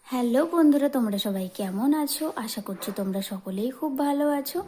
Hello বন্ধুরা, তোমরা সবাই কেমন আছো? আশা করছি তোমরা সকলেই খুব ভালো আছো।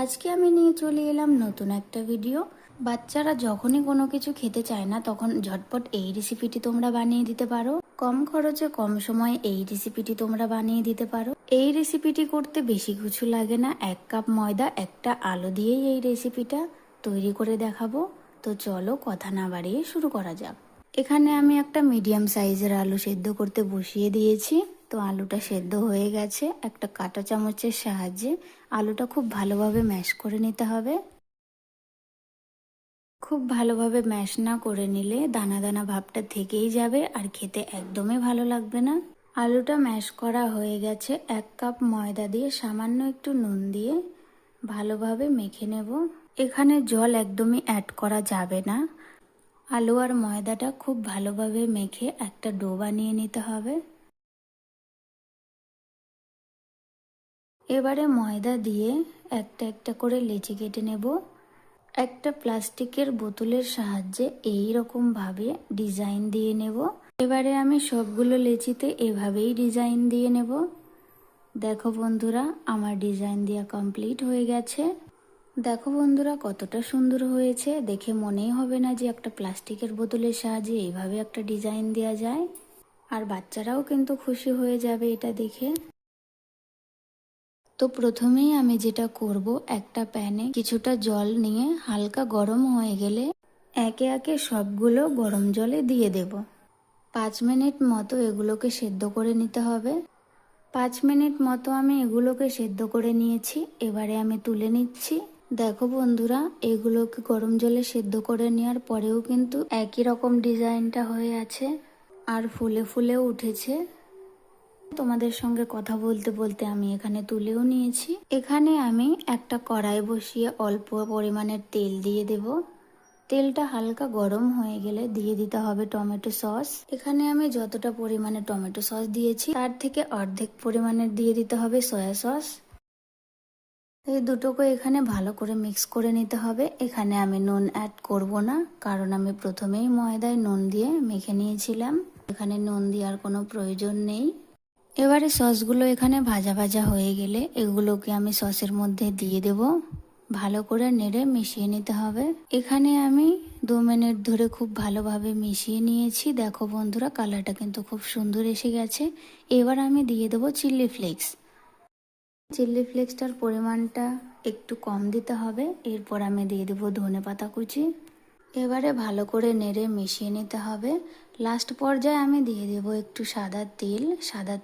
আজকে আমি নিয়ে চলে এলাম নতুন একটা ভিডিও। বাচ্চারা যখনই কোনো কিছু খেতে চায় না, তখন ঝটপট এই রেসিপিটি তোমরা বানিয়ে দিতে পারো। কম খরচে কম সময়ে এই রেসিপিটি তোমরা বানিয়ে দিতে পারো। এই রেসিপিটি করতে বেশি কিছু লাগে না, 1 কাপ ময়দা, একটা আলু দিয়েই এই রেসিপিটা তৈরি করে দেখাবো। তো চলো কথা না বাড়িয়ে শুরু করা যাক। এখানে আমি একটা মিডিয়াম সাইজের আলু সেদ্ধ করতে বসিয়ে দিয়েছি। তো আলুটা সেদ্ধ হয়ে গেছে। একটা কাঁটা চামচের সাহায্যে আলুটা খুব ভালোভাবে ম্যাশ করে নিতে হবে। খুব ভালোভাবে ম্যাশ না করে নিলে দানা দানা ভাবটা থেকেই যাবে আর খেতে একদমই ভালো লাগবে না। আলুটা ম্যাশ করা হয়ে গেছে। 1 কাপ ময়দা দিয়ে সামান্য একটু নুন দিয়ে ভালোভাবে মেখে নেব। এখানে জল একদমই অ্যাড করা যাবে না। আলু আর ময়দাটা খুব ভালোভাবে মেখে একটা ডো বানিয়ে নিতে হবে। এবারে ময়দা দিয়ে একটা একটা করে লেচি কেটে নেব। একটা প্লাস্টিকের বোতলের সাহায্যে এই রকম ভাবে ডিজাইন দিয়ে নেব। এবারে আমি সবগুলো লেচিতে এভাবেই ডিজাইন দিয়ে নেব। দেখো বন্ধুরা, আমার ডিজাইন দেওয়া কমপ্লিট হয়ে গেছে। দেখো বন্ধুরা, কতটা সুন্দর হয়েছে। দেখে মনেই হবে না যে একটা প্লাস্টিকের বোতলের সাহায্যে এইভাবে একটা ডিজাইন দেওয়া যায়। আর বাচ্চারাও কিন্তু খুশি হয়ে যাবে এটা দেখে। তো প্রথমেই আমি যেটা করব, একটা প্যানে কিছুটা জল নিয়ে হালকা গরম হয়ে গেলে একে একে সবগুলো গরম জলে দিয়ে দেব। 5 মিনিট মতো এগুলোকে সেদ্ধ করে নিতে হবে। 5 মিনিট মতো আমি এগুলোকে সেদ্ধ করে নিয়েছি। এবারে আমি তুলে নিচ্ছি। দেখো বন্ধুরা, এগুলোকে গরম জলে সেদ্ধ করে নেওয়ার পরেও কিন্তু একই রকম ডিজাইনটা হয়ে আছে আর ফুলে ফুলেও উঠেছে। তোমাদের সঙ্গে কথা বলতে বলতে আমি এখানে তুলেও নিয়েছি। এখানে আমি একটা কড়াই বসিয়ে অল্প পরিমাণের তেল দিয়ে দেব। তেলটা হালকা গরম হয়ে গেলে দিয়ে দিতে হবে টমেটো সস। এখানে আমি যতটা পরিমাণে টমেটো সস দিয়েছি তার থেকে অর্ধেক পরিমাণের দিয়ে দিতে হবে সয়া সস। এই দুটোকে এখানে ভালো করে মিক্স করে নিতে হবে। এখানে আমি নুন অ্যাড করব না, কারণ আমি প্রথমেই ময়দায় নুন দিয়ে মেখে নিয়েছিলাম। এখানে নুন দেওয়ার কোনো প্রয়োজন নেই। এবারে সসগুলো এখানে ভাজা ভাজা হয়ে গেলে এগুলোকে আমি সসের মধ্যে দিয়ে দেব। ভালো করে নেড়ে মিশিয়ে নিতে হবে। এখানে আমি 2 মিনিট ধরে খুব ভালোভাবে মিশিয়ে নিয়েছি। দেখো বন্ধুরা, কালারটা কিন্তু খুব সুন্দর এসে গেছে। এবার আমি দিয়ে দেবো চিলি ফ্লেক্স। চিলি ফ্লেক্সটার পরিমাণটা একটু কম দিতে হবে। এরপর আমি দিয়ে দেবো ধনেপাতা কুচি। এবারে ভালো করে নেড়ে মিশিয়ে নিতে হবে। লাস্ট পর্যায়ে আমি দিয়ে দেব একটু সাদা তেল। সাদা